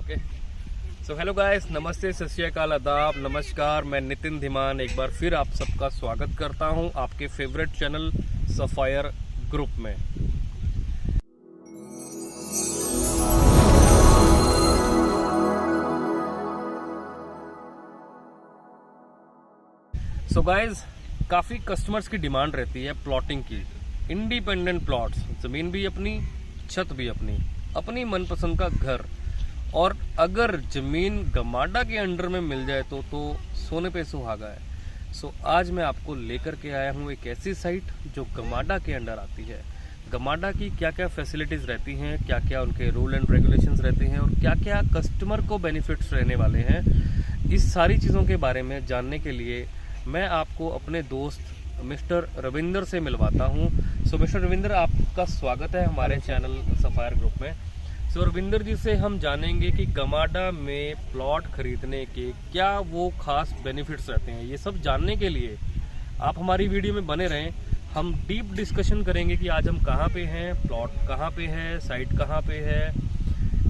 Okay. So hello guys, नमस्ते, सत श्री अकाल, आदाब, नमस्कार। मैं नितिन धीमान एक बार फिर आप सबका स्वागत करता हूं आपके फेवरेट चैनल सफायर ग्रुप में। सो गाइस, काफ़ी कस्टमर्स की डिमांड रहती है प्लॉटिंग की। इंडिपेंडेंट प्लॉट्स, ज़मीन भी अपनी, छत भी अपनी, अपनी मनपसंद का घर। और अगर ज़मीन गमाडा के अंडर में मिल जाए तो सोने पे सुहागा है। सो आज मैं आपको लेकर के आया हूँ एक ऐसी साइट जो गमाडा के अंडर आती है। गमाडा की क्या क्या फैसिलिटीज़ रहती हैं, क्या क्या उनके रूल एंड रेगुलेशंस रहते हैं और क्या क्या कस्टमर को बेनिफिट्स रहने वाले हैं, इस सारी चीज़ों के बारे में जानने के लिए मैं आपको अपने दोस्त मिस्टर रविंदर से मिलवाता हूं। सो मिस्टर रविंदर, आपका स्वागत है हमारे चैनल सफायर ग्रुप में। सो रविंदर जी से हम जानेंगे कि गमाडा में प्लॉट खरीदने के क्या वो खास बेनिफिट्स रहते हैं। ये सब जानने के लिए आप हमारी वीडियो में बने रहें। हम डीप डिस्कशन करेंगे कि आज हम कहाँ पे हैं, प्लॉट कहाँ पे है, साइट कहाँ पे है,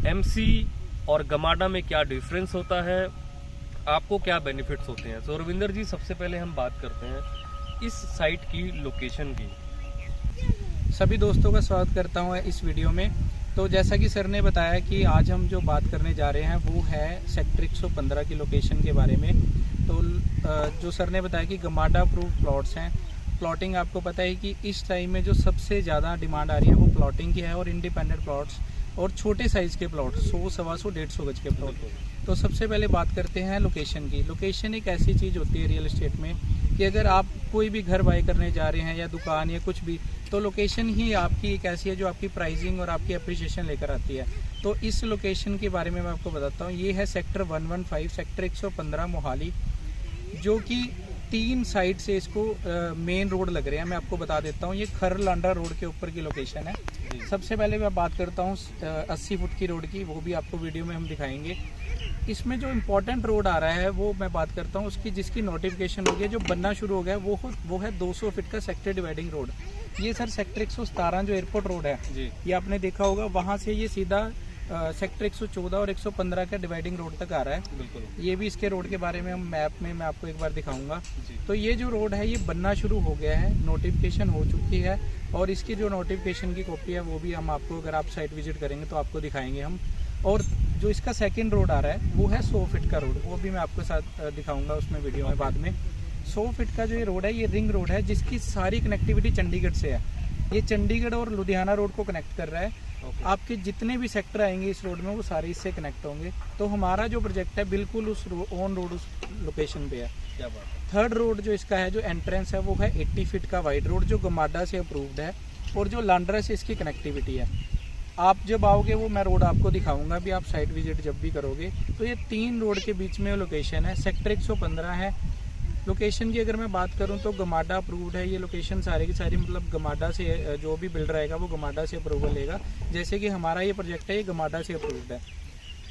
एमसी और गमाडा में क्या डिफरेंस होता है, आपको क्या बेनिफिट्स होते हैं। तो रविंदर जी, सबसे पहले हम बात करते हैं इस साइट की लोकेशन की। सभी दोस्तों का स्वागत करता हूं इस वीडियो में। तो जैसा कि सर ने बताया कि आज हम जो बात करने जा रहे हैं वो है सेक्टर 115 की लोकेशन के बारे में। तो जो सर ने बताया कि गमाडा अप्रूव प्लॉट्स हैं। प्लॉटिंग आपको पता है कि इस टाइम में जो सबसे ज़्यादा डिमांड आ रही है वो प्लॉटिंग की है, और इंडिपेंडेंट प्लॉट्स और छोटे साइज़ के प्लॉट 100, 125, 150 गज के प्लॉट। तो सबसे पहले बात करते हैं लोकेशन की। लोकेशन एक ऐसी चीज़ होती है रियल एस्टेट में कि अगर आप कोई भी घर बाय करने जा रहे हैं या दुकान या कुछ भी, तो लोकेशन ही आपकी एक ऐसी है जो आपकी प्राइसिंग और आपकी अप्रिसिएशन लेकर आती है। तो इस लोकेशन के बारे में मैं आपको बताता हूँ। ये है सेक्टर 115, सेक्टर 115 मोहाली, जो कि 3 साइड से इसको मेन रोड लग रहे हैं। मैं आपको बता देता हूँ, ये खर लांडा रोड के ऊपर की लोकेशन है। सबसे पहले मैं बात करता हूँ 80 फुट की रोड की, वो भी आपको वीडियो में हम दिखाएंगे। इसमें जो इम्पोर्टेंट रोड आ रहा है वो मैं बात करता हूँ उसकी, जिसकी नोटिफिकेशन हो गया, जो बनना शुरू हो गया वो है 200 फीट का सेक्टर डिवाइडिंग रोड। ये सर सेक्टर 117 जो एयरपोर्ट रोड है जी, ये आपने देखा होगा, वहाँ से ये सीधा सेक्टर 114 और 115 का डिवाइडिंग रोड तक आ रहा है। बिल्कुल। ये भी इसके रोड के बारे में हम मैप में मैं आपको एक बार दिखाऊंगा। तो ये जो रोड है ये बनना शुरू हो गया है, नोटिफिकेशन हो चुकी है, और इसकी जो नोटिफिकेशन की कॉपी है वो भी हम आपको, अगर आप साइट विजिट करेंगे तो आपको दिखाएंगे हम। और जो इसका सेकंड रोड आ रहा है वो है 100 फीट का रोड, वो भी मैं आपको साथ दिखाऊंगा उसमें वीडियो में बाद में। 100 फीट का जो ये रोड है ये रिंग रोड है, जिसकी सारी कनेक्टिविटी चंडीगढ़ से है। ये चंडीगढ़ और लुधियाना रोड को कनेक्ट कर रहा है। आपके जितने भी सेक्टर आएंगे इस रोड में वो सारे इससे कनेक्ट होंगे। तो हमारा जो प्रोजेक्ट है बिल्कुल उस ऑन रोड उस लोकेशन पे है। क्या बात है। थर्ड रोड जो इसका है, जो एंट्रेंस है, वो है 80 फीट का वाइड रोड, जो गमाडा से अप्रूव्ड है, और जो लांड्रा से इसकी कनेक्टिविटी है। आप जब आओगे वो मैं रोड आपको दिखाऊंगा भी, आप साइट विजिट जब भी करोगे। तो ये 3 रोड के बीच में लोकेशन है, सेक्टर 115 है। लोकेशन की अगर मैं बात करूं तो गमाडा अप्रूव्ड है ये लोकेशन, सारी की सारी, मतलब गमाडा से जो भी बिल्डर आएगा वो गमाडा से अप्रूवल लेगा। जैसे कि हमारा ये प्रोजेक्ट है ये गमाडा से अप्रूव्ड है।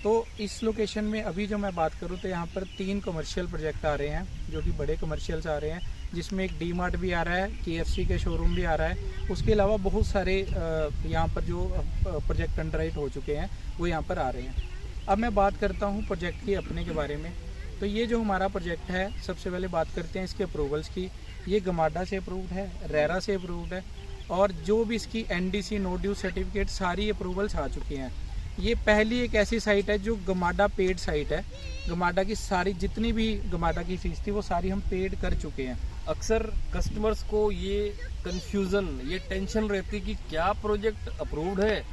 तो इस लोकेशन में अभी जो मैं बात करूं तो यहाँ पर 3 कमर्शियल प्रोजेक्ट आ रहे हैं, जो कि बड़े कमर्शियल्स आ रहे हैं, जिसमें एक डी मार्ट भी आ रहा है, KFC के शोरूम भी आ रहा है। उसके अलावा बहुत सारे यहाँ पर जो प्रोजेक्ट अंडरराइट हो चुके हैं वो यहाँ पर आ रहे हैं। अब मैं बात करता हूँ प्रोजेक्ट की अपने के बारे में। तो ये जो हमारा प्रोजेक्ट है, सबसे पहले बात करते हैं इसके अप्रूवल्स की। ये गमाडा से अप्रूव्ड है, रेरा से अप्रूव्ड है, और जो भी इसकी NDC नो ड्यू सर्टिफिकेट सारी अप्रूवल्स आ चुकी हैं। ये पहली एक ऐसी साइट है जो गमाडा पेड साइट है। गमाडा की सारी जितनी भी गमाडा की फीस थी वो सारी हम पेड कर चुके हैं। अक्सर कस्टमर्स को ये कंफ्यूजन, ये टेंशन रहती कि क्या प्रोजेक्ट अप्रूव्ड है,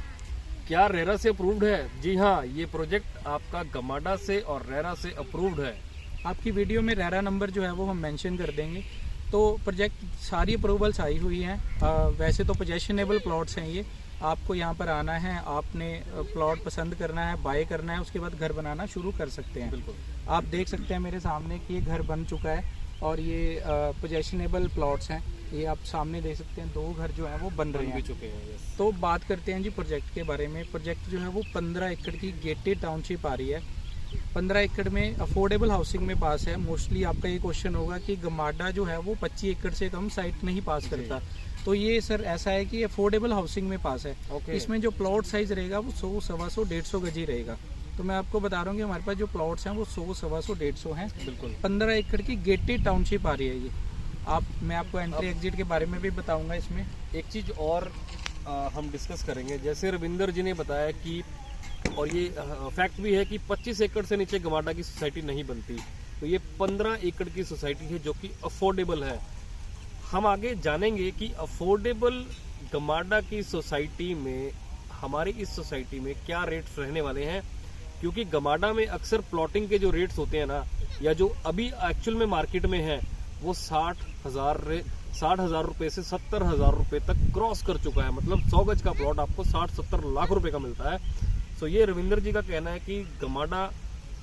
क्या रेरा से अप्रूव्ड है। जी हाँ, ये प्रोजेक्ट आपका गमाडा से और रेरा से अप्रूव्ड है। आपकी वीडियो में रेरा नंबर जो है वो हम मेंशन कर देंगे। तो प्रोजेक्ट सारी अप्रूवल्स आई हुई हैं। वैसे तो पोजेशनेबल प्लॉट्स हैं ये। आपको यहाँ पर आना है, आपने प्लॉट पसंद करना है, बाय करना है, उसके बाद घर बनाना शुरू कर सकते हैं। बिल्कुल। आप देख सकते हैं मेरे सामने कि ये घर बन चुका है, और ये पोजेशनेबल प्लॉट्स हैं। ये आप सामने देख सकते हैं 2 घर जो हैं वो बन रहे हैं। तो बात करते हैं जी प्रोजेक्ट के बारे में। प्रोजेक्ट जो है वो 15 एकड़ की गेटेड टाउनशिप आ रही है। 15 एकड़ में अफोर्डेबल हाउसिंग में पास है। मोस्टली आपका ये क्वेश्चन होगा कि गमाडा जो है वो 25 एकड़ से कम साइट नहीं पास करता। तो ये सर ऐसा है कि अफोर्डेबल हाउसिंग में पास है। इसमें जो प्लॉट साइज रहेगा वो 100, 125, 150 गज ही रहेगा। तो मैं आपको बता रहा हूँ कि हमारे पास जो प्लॉट्स हैं वो 100, 125, 150 हैं। बिल्कुल। 15 एकड़ की गेटेड टाउनशिप आ रही है ये। मैं आपको एंट्री एग्जिट के बारे में भी बताऊंगा इसमें। एक चीज़ और हम डिस्कस करेंगे, जैसे रविंदर जी ने बताया कि, और ये फैक्ट भी है कि 25 एकड़ से नीचे गमाडा की सोसाइटी नहीं बनती, तो ये 15 एकड़ की सोसाइटी है जो कि अफोर्डेबल है। हम आगे जानेंगे कि अफोर्डेबल गमाडा की सोसाइटी में, हमारी इस सोसाइटी में क्या रेट्स रहने वाले हैं, क्योंकि गमाडा में अक्सर प्लॉटिंग के जो रेट्स होते हैं ना, या जो अभी एक्चुअल में मार्केट में है, वो 60,000 रुपए से 70,000 रुपए तक क्रॉस कर चुका है। मतलब 100 गज का प्लॉट आपको 60-70 लाख रुपए का मिलता है। सो ये रविंदर जी का कहना है कि गमाडा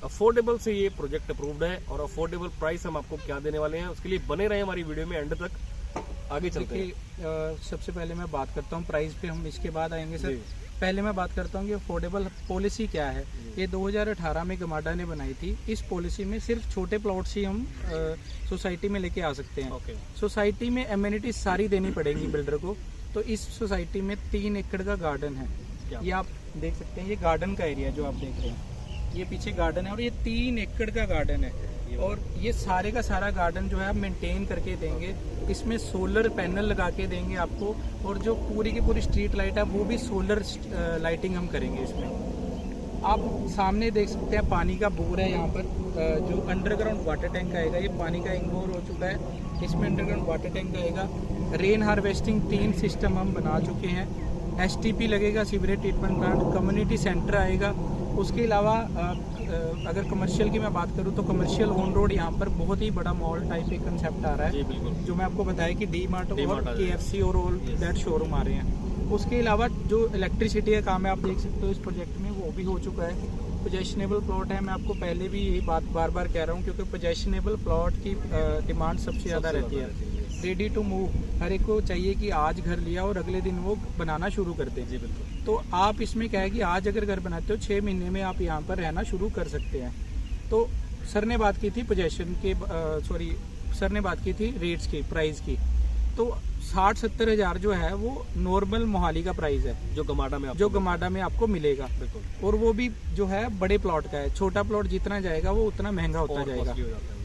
अफोर्डेबल से ये प्रोजेक्ट अप्रूव्ड है, और अफोर्डेबल प्राइस हम आपको क्या देने वाले हैं उसके लिए बने रहे हमारी वीडियो में एंड तक। आगे चलते हैं। सबसे पहले मैं बात करता हूँ प्राइस पे, हम इसके बाद आएंगे सर। पहले मैं बात करता हूँ कि अफोर्डेबल पॉलिसी क्या है। ये 2018 में गमाडा ने बनाई थी। इस पॉलिसी में सिर्फ छोटे प्लॉट्स ही हम सोसाइटी में लेके आ सकते हैं। सोसाइटी में एमिनिटीज सारी देनी पड़ेंगी बिल्डर को। तो इस सोसाइटी में 3 एकड़ का गार्डन है, ये आप देख सकते हैं। ये गार्डन का एरिया जो आप देख रहे हैं, ये पीछे गार्डन है, और ये 3 एकड़ का गार्डन है। और ये सारे का सारा गार्डन जो है आप मेंटेन करके देंगे। इसमें सोलर पैनल लगा के देंगे आपको, और जो पूरी की पूरी स्ट्रीट लाइट है वो भी सोलर लाइटिंग हम करेंगे इसमें। आप सामने देख सकते हैं पानी का बोर है यहाँ पर, जो अंडरग्राउंड वाटर टैंक आएगा। ये पानी का एक बोर हो चुका है, इसमें अंडरग्राउंड वाटर टैंक आएगा। रेन हार्वेस्टिंग 3 सिस्टम हम बना चुके हैं। STP लगेगा, sewerage treatment plant. Community centre आएगा। उसके अलावा अगर कमर्शियल की मैं बात करूँ तो कमर्शियल ऑन रोड यहाँ पर बहुत ही बड़ा मॉल टाइप एक कंसेप्ट आ रहा है, जो मैं आपको बताया कि D-Mart और KFC और ऑल दैट शोरूम आ रहे हैं। उसके अलावा जो इलेक्ट्रिसिटी का काम है, आप देख सकते हो इस प्रोजेक्ट में, वो भी हो चुका है। पोजेशनेबल प्लॉट है। मैं आपको पहले भी यही बात बार बार कह रहा हूँ, क्योंकि पोजेशनेबल प्लॉट की डिमांड सबसे ज़्यादा रहती है। रेडी टू मूव, हर एक को चाहिए कि आज घर लिया और अगले दिन वो बनाना शुरू कर दें। जी बिल्कुल। तो आप इसमें क्या है कि आज अगर घर बनाते हो 6 महीने में आप यहाँ पर रहना शुरू कर सकते हैं। तो सर ने बात की थी पोजेशन के, सर ने बात की थी रेट्स की, प्राइस की। तो 60-70 हज़ार जो है वो नॉर्मल मोहाली का प्राइस है, जो गमाडा में आपको मिलेगा। और वो भी जो है बड़े प्लॉट का है। छोटा प्लॉट जितना जाएगा वो उतना महंगा होता जाएगा।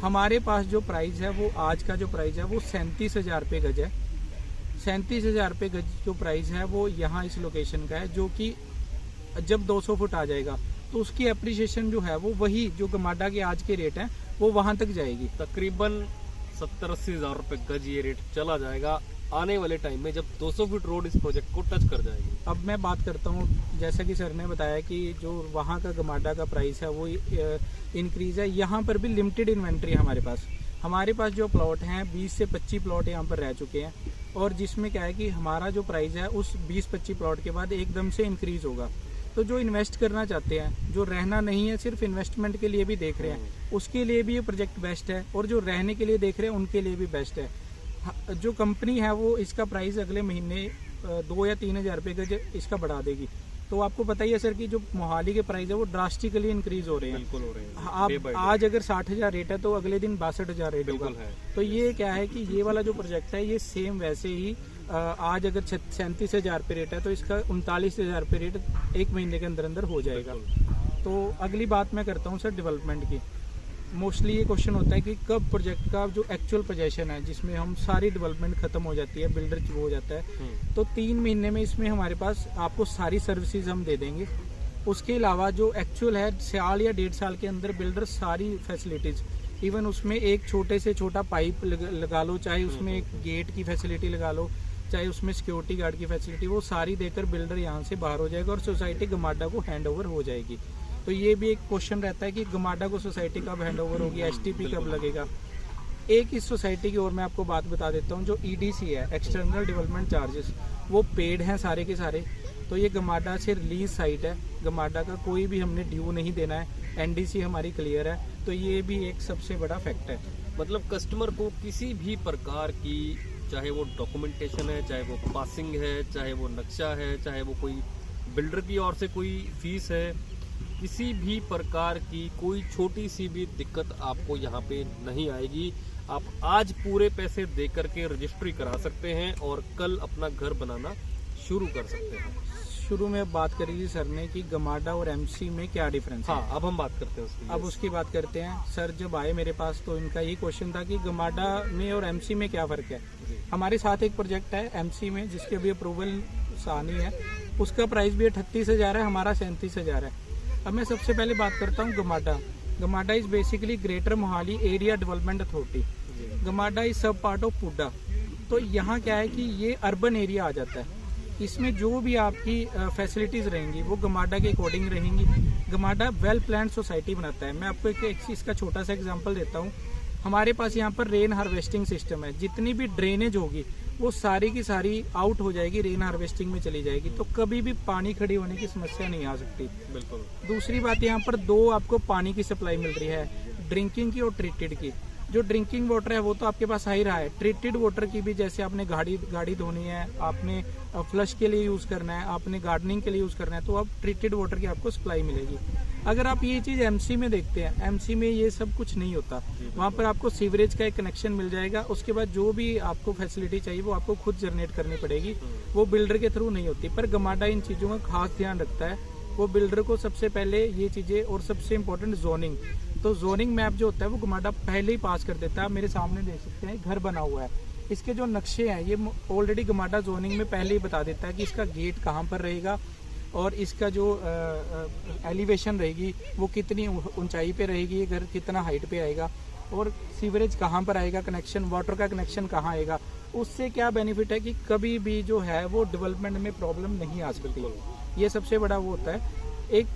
हमारे पास जो प्राइस है वो आज का जो प्राइस है वो 37,000 रुपये गज है। 37,000 रुपये गज जो प्राइस है वो यहाँ इस लोकेशन का है, जो कि जब 200 फुट आ जाएगा तो उसकी एप्रिसिएशन जो है वो वही जो गमाडा के आज के रेट हैं वो वहाँ तक जाएगी। तकरीबन 70-80 हज़ार रुपये गज ये रेट चला जाएगा आने वाले टाइम में, जब 200 फीट रोड इस प्रोजेक्ट को टच कर जाएगी। अब मैं बात करता हूँ, जैसा कि सर ने बताया कि जो वहाँ का गमाडा का प्राइस है वो इंक्रीज है। यहाँ पर भी लिमिटेड इन्वेंट्री है हमारे पास जो प्लॉट हैं 20 से 25 प्लॉट यहाँ पर रह चुके हैं, और जिसमें क्या है कि हमारा जो प्राइस है उस 20-25 प्लॉट के बाद एकदम से इंक्रीज होगा। तो जो इन्वेस्ट करना चाहते हैं, जो रहना नहीं है सिर्फ इन्वेस्टमेंट के लिए भी देख रहे हैं, उसके लिए भी ये प्रोजेक्ट बेस्ट है। और जो रहने के लिए देख रहे हैं उनके लिए भी बेस्ट है। जो कंपनी है वो इसका प्राइस अगले महीने 2 या 3 हज़ार रुपये गज इसका बढ़ा देगी। तो आपको पता ही है सर कि जो मोहाली के प्राइस है वो ड्रास्टिकली इंक्रीज हो रहे हैं। बिल्कुल हो रहे हैं। आप आज अगर 60,000 रेट है तो अगले दिन 62,000 रेट होगा। तो ये क्या है कि ये वाला जो प्रोजेक्ट है ये सेम वैसे ही आज अगर 37,000 रुपये रेट है तो इसका 39,000 रुपये रेट 1 महीने के अंदर अंदर हो जाएगा। तो अगली बात मैं करता हूँ सर डेवलपमेंट की। मोस्टली ये क्वेश्चन होता है कि कब प्रोजेक्ट का जो एक्चुअल पोजेशन है, जिसमें हम सारी डेवलपमेंट खत्म हो जाती है, बिल्डर वो हो जाता है, तो 3 महीने में इसमें हमारे पास आपको सारी सर्विसेज हम दे देंगे। उसके अलावा जो एक्चुअल है साल या 1.5 साल के अंदर बिल्डर सारी फैसिलिटीज, इवन उसमें एक छोटे से छोटा पाइप लगा लो, चाहे उसमें एक गेट की फैसिलिटी लगा लो, चाहे उसमें सिक्योरिटी गार्ड की फैसिलिटी, वो सारी देकर बिल्डर यहाँ से बाहर हो जाएगा और सोसाइटी गमाडा को हैंड ओवर हो जाएगी। तो ये भी एक क्वेश्चन रहता है कि गमाडा को सोसाइटी कब हैंड ओवर होगी, STP कब लगेगा। एक इस सोसाइटी की और मैं आपको बात बता देता हूँ, जो EDC है, एक्सटर्नल डेवलपमेंट चार्जेस, वो पेड हैं सारे के सारे। तो ये गमाडा से रिलीज साइट है, गमाडा का कोई भी हमने ड्यू नहीं देना है, NDC हमारी क्लियर है। तो ये भी एक सबसे बड़ा फैक्ट है। मतलब कस्टमर को किसी भी प्रकार की, चाहे वो डॉक्यूमेंटेशन है, चाहे वो पासिंग है, चाहे वो नक्शा है, चाहे वो कोई बिल्डर की ओर से कोई फीस है, किसी भी प्रकार की कोई छोटी सी भी दिक्कत आपको यहाँ पे नहीं आएगी। आप आज पूरे पैसे दे करके रजिस्ट्री करा सकते हैं और कल अपना घर बनाना शुरू कर सकते हैं। शुरू में बात करी थी सर ने कि गमाडा और एमसी में क्या डिफरेंस है। हाँ, अब हम बात करते हैं उसकी। अब उसकी बात करते हैं। सर जब आए मेरे पास तो इनका यही क्वेश्चन था कि गमाडा में और एमसी में क्या फ़र्क है। हमारे साथ एक प्रोजेक्ट है एमसी में जिसकी अभी अप्रूवल आनी है, उसका प्राइस भी 38,000 है, हमारा 37,000 है। अब मैं सबसे पहले बात करता हूँ GMADA. GMADA is basically greater Mohali area development authority. GMADA is सब पार्ट ऑफ पुडा। तो यहाँ क्या है कि ये अर्बन एरिया आ जाता है। इसमें जो भी आपकी फैसिलिटीज़ रहेंगी वो गमाडा के अकॉर्डिंग रहेंगी। गमाडा वेल प्लान्ड सोसाइटी बनाता है। मैं आपको एक इसका छोटा सा एग्जांपल देता हूँ। हमारे पास यहाँ पर रेन हार्वेस्टिंग सिस्टम है। जितनी भी ड्रेनेज होगी वो सारी की सारी आउट हो जाएगी, रेन हार्वेस्टिंग में चली जाएगी, तो कभी भी पानी खड़ी होने की समस्या नहीं आ सकती। बिल्कुल। दूसरी बात, यहाँ पर दो आपको पानी की सप्लाई मिल रही है, ड्रिंकिंग की और ट्रीटेड की। जो ड्रिंकिंग वाटर है वो तो आपके पास आ ही रहा है। ट्रीटेड वाटर की भी, जैसे आपने गाड़ी धोनी है, आपने फ्लश के लिए यूज़ करना है, आपने गार्डनिंग के लिए यूज़ करना है, तो अब ट्रीटेड वाटर की आपको सप्लाई मिलेगी। अगर आप ये चीज़ एमसी में देखते हैं, एमसी में ये सब कुछ नहीं होता। वहाँ पर आपको सीवरेज का एक कनेक्शन मिल जाएगा। उसके बाद जो भी आपको फैसिलिटी चाहिए वो आपको खुद जनरेट करनी पड़ेगी, वो बिल्डर के थ्रू नहीं होती। पर गमाडा इन चीज़ों का खास ध्यान रखता है। वो बिल्डर को सबसे पहले ये चीज़ें, और सबसे इम्पोर्टेंट जोनिंग, तो जोनिंग मैप जो होता है वो गमाडा पहले ही पास कर देता है। आप मेरे सामने देख सकते हैं घर बना हुआ है, इसके जो नक्शे हैं ये ऑलरेडी गमाडा जोनिंग में पहले ही बता देता है कि इसका गेट कहाँ पर रहेगा और इसका जो एलिवेशन रहेगी वो कितनी ऊंचाई पे रहेगी, ये घर कितना हाइट पे आएगा, और सीवरेज कहाँ पर आएगा, कनेक्शन वाटर का कनेक्शन कहाँ आएगा। उससे क्या बेनिफिट है कि कभी भी जो है वो डेवलपमेंट में प्रॉब्लम नहीं आ सकती। ये सबसे बड़ा वो होता है। एक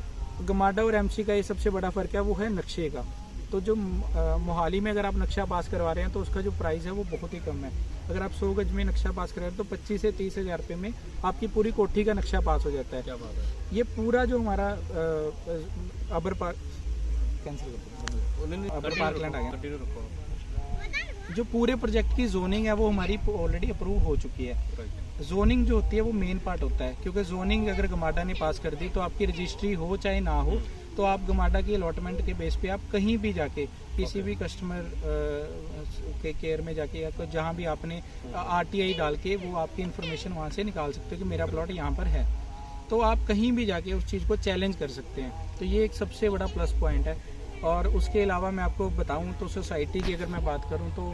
गमाडा और एमसी का ये सबसे बड़ा फ़र्क है वो है नक्शे का। तो जो मोहाली में अगर आप नक्शा पास करवा रहे हैं तो उसका जो प्राइस है वो बहुत ही कम है। अगर आप 100 गज में नक्शा पास कर रहे हैं तो 25 से 30,000 रुपये में आपकी पूरी कोठी का नक्शा पास हो जाता है। क्या बात है। ये पूरा जो हमारा अबर पार्क कैंसिल कर, अबर पार्कलैंड आ गया। जो पूरे प्रोजेक्ट की जोनिंग है वो हमारी ऑलरेडी अप्रूव हो चुकी है। जोनिंग जो होती है वो मेन पार्ट होता है, क्योंकि जोनिंग अगर गमाडा ने पास कर दी तो आपकी रजिस्ट्री हो चाहे ना हो, तो आप गमाडा की अलॉटमेंट के बेस पे आप कहीं भी जाके किसी भी कस्टमर के केयर में जाके या जहाँ भी आपने आरटीआई डाल के वो आपकी इन्फॉर्मेशन वहाँ से निकाल सकते हो कि मेरा प्लॉट यहाँ पर है। तो आप कहीं भी जाके उस चीज़ को चैलेंज कर सकते हैं। तो ये एक सबसे बड़ा प्लस पॉइंट है। और उसके अलावा मैं आपको बताऊँ तो सोसाइटी की अगर मैं बात करूँ तो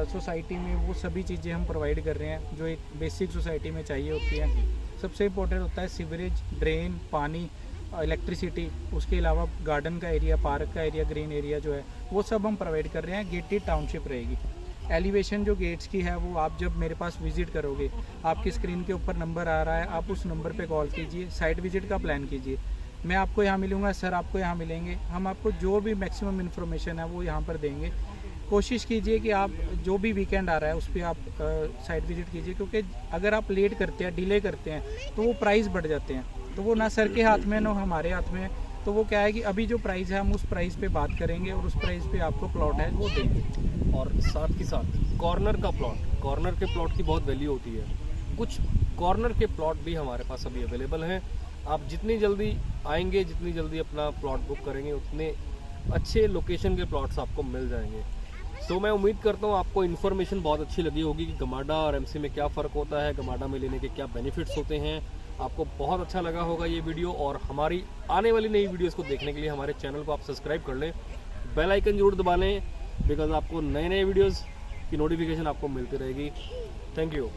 सोसाइटी में वो सभी चीज़ें हम प्रोवाइड कर रहे हैं जो एक बेसिक सोसाइटी में चाहिए होती है। सबसे इम्पोर्टेंट होता है सीवरेज, ड्रेन, पानी, इलेक्ट्रिसिटी। उसके अलावा गार्डन का एरिया, पार्क का एरिया, ग्रीन एरिया जो है वो सब हम प्रोवाइड कर रहे हैं। गेटेड टाउनशिप रहेगी। एलिवेशन जो गेट्स की है वो आप जब मेरे पास विजिट करोगे, आपकी स्क्रीन के ऊपर नंबर आ रहा है, आप उस नंबर पे कॉल कीजिए, साइट विजिट का प्लान कीजिए। मैं आपको यहाँ मिलूँगा, सर आपको यहाँ मिलेंगे। हम आपको जो भी मैक्सिमम इन्फॉर्मेशन है वो यहाँ पर देंगे। कोशिश कीजिए कि आप जो भी वीकेंड आ रहा है उस पर आप साइट विजिट कीजिए, क्योंकि अगर आप लेट करते हैं, डिले करते हैं तो वो प्राइस बढ़ जाते हैं। तो वो ना सर के हाथ में ना हमारे हाथ में। तो वो क्या है कि अभी जो प्राइस है हम उस प्राइस पे बात करेंगे और उस प्राइस पे आपको प्लॉट है वो देंगे। और साथ ही साथ कॉर्नर का प्लॉट, कॉर्नर के प्लॉट की बहुत वैल्यू होती है। कुछ कॉर्नर के प्लॉट भी हमारे पास अभी अवेलेबल हैं। आप जितनी जल्दी आएंगे, जितनी जल्दी अपना प्लॉट बुक करेंगे, उतने अच्छे लोकेशन के प्लॉट्स आपको मिल जाएंगे। तो मैं उम्मीद करता हूँ आपको इन्फॉर्मेशन बहुत अच्छी लगी होगी कि गमाडा और एमसी में क्या फ़र्क होता है, गमाडा में लेने के क्या बेनिफिट्स होते हैं। आपको बहुत अच्छा लगा होगा ये वीडियो, और हमारी आने वाली नई वीडियोस को देखने के लिए हमारे चैनल को आप सब्सक्राइब कर लें, बेल आइकन जरूर दबा लें, बिकॉज आपको नए नए वीडियोस की नोटिफिकेशन आपको मिलती रहेगी। Thank you.